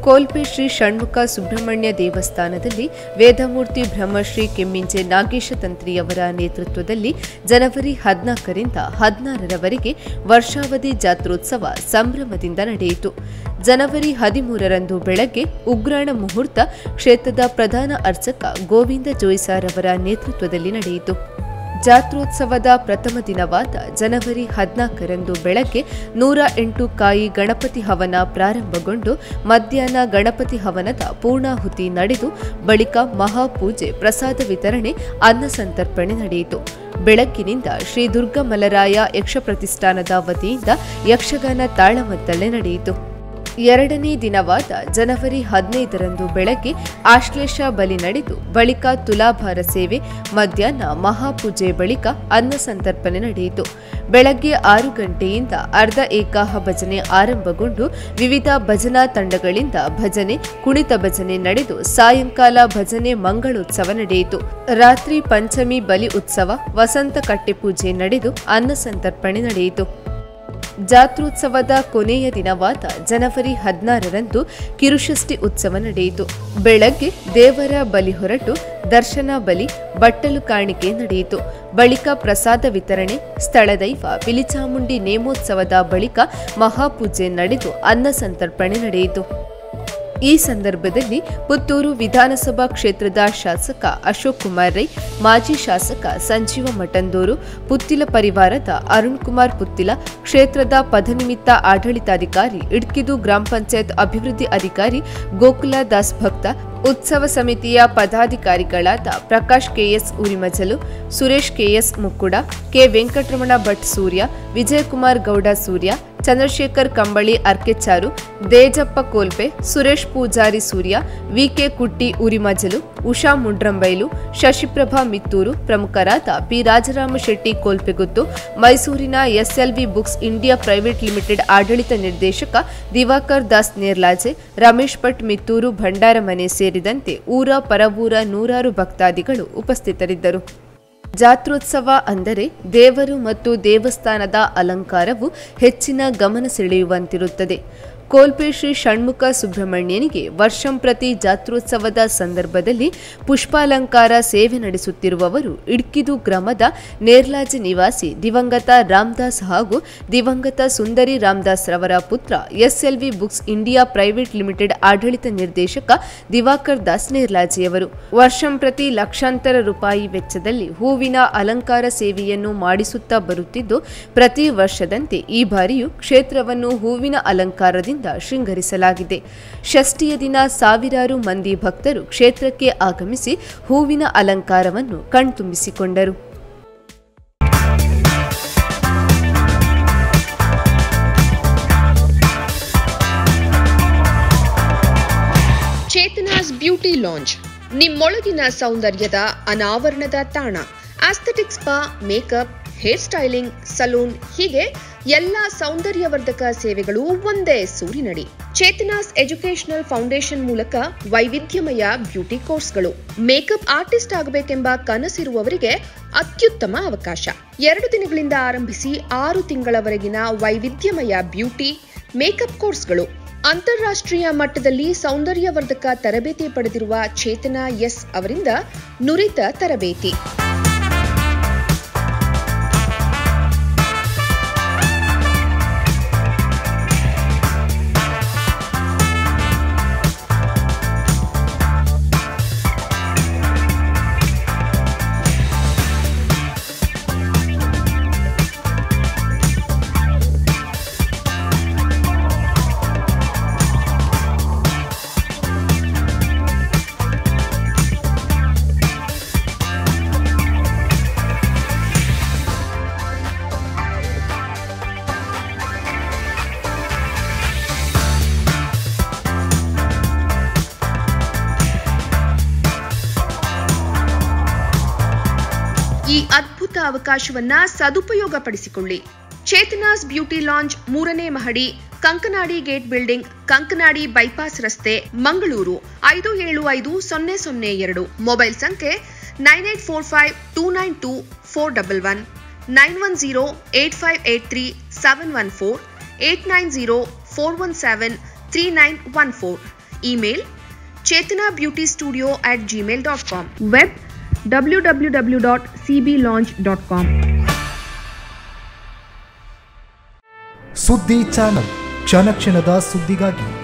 ಕೋಲ್ಪೆ ಶ್ರೀ ಷಣ್ಮುಖ ಸುಬ್ರಹ್ಮಣ್ಯ ದೇವಸ್ಥಾನದಲ್ಲಿ ವೇದಮೂರ್ತಿ ಬ್ರಹ್ಮಶ್ರೀ ಕೆಮ್ಮಿಂಜೆ ನಾಗೇಶ ತಂತ್ರಿಯವರ ನೇತೃತ್ವದಲ್ಲಿ ಜನವರಿ 14ರಿಂದ 16ರವರೆಗೆ ವರ್ಷಾವಧಿ ಜಾತ್ರೋತ್ಸವ ಸಂಭ್ರಮದಿಂದ ನಡೆಯಿತು. ಜನವರಿ 13ರಂದು ಬೆಳಗ್ಗೆ ಉಗ್ರಾಣ ಮುಹೂರ್ತ ಕ್ಷೇತ್ರದ ಪ್ರಧಾನ ಅರ್ಚಕ ಗೋವಿಂದ ಜೋಯಿಸಾರ್ ಅವರ ನೇತೃತ್ವದಲ್ಲಿ ನಡೆಯಿತು. ಜಾತ್ರೋತ್ಸವದ ಪ್ರಥಮ ದಿನವಾದ ಜನವರಿ 14ರಂದು ಬೆಳಗ್ಗೆ 108 ಕಾಯಿ ಗಣಪತಿ ಹವನ ಪ್ರಾರಂಭಗೊಂಡು ಮಧ್ಯಾಹ್ನ ಗಣಪತಿ ಹವನದ ಪೂರ್ಣಾಹುತಿ ನಡೆದು ಬಳಿಕ ಮಹಾಪೂಜೆ, ಪ್ರಸಾದ ವಿತರಣೆ, ಅನ್ನ ಸಂತರ್ಪಣೆ ನಡೆಯಿತು. ಬೆಳಗ್ಗಿನಿಂದ ಶ್ರೀ ದುರ್ಗಾ ಮಲರಾಯ ಯಕ್ಷ ಪ್ರತಿಷ್ಠಾನದ ವತಿಯಿಂದ ಯಕ್ಷಗಾನ ತಾಳಮದ್ದಳೆ ನಡೆಯಿತು. ಎರಡನೇ ದಿನವಾದ ಜನವರಿ 15ರಂದು ಬೆಳಗ್ಗೆ ಆಶ್ಲೇಷ ಬಲಿ ನಡೆದು ಬಳಿಕ ತುಲಾಭಾರ ಸೇವೆ, ಮಧ್ಯಾಹ್ನ ಮಹಾಪೂಜೆ ಬಳಿಕ ಅನ್ನ ಸಂತರ್ಪಣೆ ನಡೆಯಿತು. ಬೆಳಗ್ಗೆ 6 ಗಂಟೆಯಿಂದ ಅರ್ಧ ಏಕಾಹ ಭಜನೆ ಆರಂಭಗೊಂಡು ವಿವಿಧ ಭಜನಾ ತಂಡಗಳಿಂದ ಭಜನೆ, ಕುಣಿತ ಭಜನೆ ನಡೆದು ಸಾಯಂಕಾಲ ಭಜನೆ ಮಂಗಳೋತ್ಸವ ನಡೆಯಿತು. ರಾತ್ರಿ ಪಂಚಮಿ ಬಲಿ ಉತ್ಸವ, ವಸಂತ ಕಟ್ಟೆ ಪೂಜೆ ನಡೆದು ಅನ್ನ ಸಂತರ್ಪಣೆ ನಡೆಯಿತು. ಜಾತ್ರೋತ್ಸವದ ಕೊನೆಯ ದಿನವಾದ ಜನವರಿ 16ರಂದು ಕಿರುಷಷ್ಠಿ ಉತ್ಸವ ನಡೆಯಿತು. ಬೆಳಗ್ಗೆ ದೇವರ ಬಲಿ ಹೊರಟು ದರ್ಶನ ಬಲಿ, ಬಟ್ಟಲು ಕಾಣಿಕೆ ನಡೆಯಿತು. ಬಳಿಕ ಪ್ರಸಾದ ವಿತರಣೆ, ಸ್ಥಳದೈವ ಬಿಲಿಚಾಮುಂಡಿ ನೇಮೋತ್ಸವದ ಬಳಿಕ ಮಹಾಪೂಜೆ ನಡೆದು ಅನ್ನ ಸಂತರ್ಪಣೆ ನಡೆಯಿತು. ಈ ಸಂದರ್ಭದಲ್ಲಿ ಪುತ್ತೂರು ವಿಧಾನಸಭಾ ಕ್ಷೇತ್ರದ ಶಾಸಕ ಅಶೋಕ್ ಕುಮಾರ್ ರೈ, ಮಾಜಿ ಶಾಸಕ ಸಂಜೀವ ಮಠಂದೂರು, ಪುತ್ತಿಲ ಪರಿವಾರದ ಅರುಣ್ ಕುಮಾರ್ ಪುತ್ತಿಲ, ಕ್ಷೇತ್ರದ ಪದನಿಮಿತ್ತ ಆಡಳಿತಾಧಿಕಾರಿ, ಇಡ್ಕಿದು ಗ್ರಾಮ ಪಂಚಾಯತ್ ಅಭಿವೃದ್ಧಿ ಅಧಿಕಾರಿ ಗೋಕುಲ ದಾಸ್ ಭಕ್ತ, ಉತ್ಸವ ಸಮಿತಿಯ ಪದಾಧಿಕಾರಿಗಳಾದ Prakash KS Urimajalu, Suresh KS Mukkuda, K Venkataramana Bhat Surya, Vijayakumar Gowda Surya, Chandrashekar Kambali Arkecharu, ದೇಜಪ್ಪ ಕೋಲ್ಪೆ, Suresh Poojary ಸೂರ್ಯ, ವಿಕೆ ಕುಟ್ಟಿ ಉರಿಮಜಲು, ಉಷಾ ಮುಂಡ್ರಂಬೈಲು, ಶಶಿಪ್ರಭಾ ಮಿತ್ತೂರು ಪ್ರಮುಖರಾದ ಪಿ ರಾಜರಾಮ ಶೆಟ್ಟಿ ಕೋಲ್ಪೆಗುತ್ತು, ಮೈಸೂರಿನ SLV books India private limited ಆಡಳಿತ ನಿರ್ದೇಶಕ ದಿವಾಕರ್ ದಾಸ್ ನೇರ್ಲಾಜೆ, ರಮೇಶ್ ಭಟ್ ಮಿತ್ತೂರು ಭಂಡಾರಮನೆ ಸೇರಿದಂತೆ ಊರ ಪರವೂರ ನೂರಾರು ಭಕ್ತಾದಿಗಳು ಉಪಸ್ಥಿತರಿದ್ದರು. ಜಾತ್ರೋತ್ಸವ ಅಂದರೆ ದೇವರು ಮತ್ತು ದೇವಸ್ಥಾನದ ಅಲಂಕಾರವು ಹೆಚ್ಚಿನ ಗಮನ ಸೆಳೆಯುವಂತಿರುತ್ತದೆ. ಕೋಲ್ಪೆ ಶ್ರೀ ಷಣ್ಮುಖ ಸುಬ್ರಹ್ಮಣ್ಯನಿಗೆ ವರ್ಷಂಪ್ರತಿ ಜಾತ್ರೋತ್ಸವದ ಸಂದರ್ಭದಲ್ಲಿ ಪುಷ್ಪಾಲಂಕಾರ ಸೇವೆ ನಡೆಸುತ್ತಿರುವವರು ಇಡ್ಕಿದು ಗ್ರಾಮದ ನೇರ್ಲಾಜೆ ನಿವಾಸಿ ದಿವಂಗತ ರಾಮದಾಸ್ ಹಾಗೂ ದಿವಂಗತ ಸುಂದರಿ ರಾಮದಾಸ್ ರವರ ಪುತ್ರ SLV books India private limited ಆಡಳಿತ ನಿರ್ದೇಶಕ ದಿವಾಕರ್ ದಾಸ್ ನೇರ್ಲಾಜೆಯವರು. ವರ್ಷಂಪ್ರತಿ ಲಕ್ಷಾಂತರ ರೂಪಾಯಿ ವೆಚ್ಚದಲ್ಲಿ ಹೂವಿನ ಅಲಂಕಾರ ಸೇವೆಯನ್ನು ಮಾಡಿಸುತ್ತಾ ಬರುತ್ತಿದ್ದು, ಪ್ರತಿ ವರ್ಷದಂತೆ ಈ ಬಾರಿಯೂ ಕ್ಷೇತ್ರವನ್ನು ಹೂವಿನ ಅಲಂಕಾರದಿಂದ ಶೃಂಗರಿಸಲಾಗಿದೆ. ಷಷ್ಠಿಯ ದಿನ ಸಾವಿರಾರು ಮಂದಿ ಭಕ್ತರು ಕ್ಷೇತ್ರಕ್ಕೆ ಆಗಮಿಸಿ ಹೂವಿನ ಅಲಂಕಾರವನ್ನು ಕಣ್ತುಂಬಿಸಿಕೊಂಡರು. ಚೇತನಾಸ್ ಬ್ಯೂಟಿ ಲಾಂಜ್, ನಿಮ್ಮೊಳಗಿನ ಸೌಂದರ್ಯದ ಅನಾವರಣದ ತಾಣ. Aesthetic spa, makeup, hair styling, salon, ಹೀಗೆ ಎಲ್ಲ ಸೌಂದರ್ಯವರ್ಧಕ ಸೇವೆಗಳು ಒಂದೇ ಸೂರಿನಡಿ. ಚೇತನಾಸ್ ಎಜುಕೇಶನಲ್ ಫೌಂಡೇಶನ್ ಮೂಲಕ ವೈವಿಧ್ಯಮಯ ಬ್ಯೂಟಿ ಕೋರ್ಸ್ಗಳು. ಮೇಕಪ್ ಆರ್ಟಿಸ್ಟ್ ಆಗಬೇಕೆಂಬ ಕನಸಿರುವವರಿಗೆ ಅತ್ಯುತ್ತಮ ಅವಕಾಶ. 2 ದಿನಗಳಿಂದ ಆರಂಭಿಸಿ 6 ತಿಂಗಳವರೆಗಿನ ವೈವಿಧ್ಯಮಯ ಬ್ಯೂಟಿ, ಮೇಕಪ್ ಕೋರ್ಸ್ಗಳು. ಅಂತಾರಾಷ್ಟ್ರೀಯ ಮಟ್ಟದಲ್ಲಿ ಸೌಂದರ್ಯವರ್ಧಕ ತರಬೇತಿ ಪಡೆದಿರುವ ಚೇತನಾ ಎಸ್ ಅವರಿಂದ ನುರಿತ ತರಬೇತಿ. ಈ ಅದ್ಭುತ ಅವಕಾಶವನ್ನ ಸದುಪಯೋಗಪಡಿಸಿಕೊಳ್ಳಿ. ಚೇತನಾಸ್ ಬ್ಯೂಟಿ ಲಾಂಜ್ 3ನೇ ಮಹಡಿ, Kankanadi gate building, Kankanadi bypass ರಸ್ತೆ, ಮಂಗಳೂರು 575002. ಮೊಬೈಲ್ ಸಂಖ್ಯೆ 9845292411, 9108583714, 8904173914. Email chetanabeautystudio@gmail.com. Web www.cblaunch.com. ಸುದ್ದಿ ಚಾನಲ್ ಕ್ಷಣ ಕ್ಷಣದ ಸುದ್ದಿಗಾಗಿ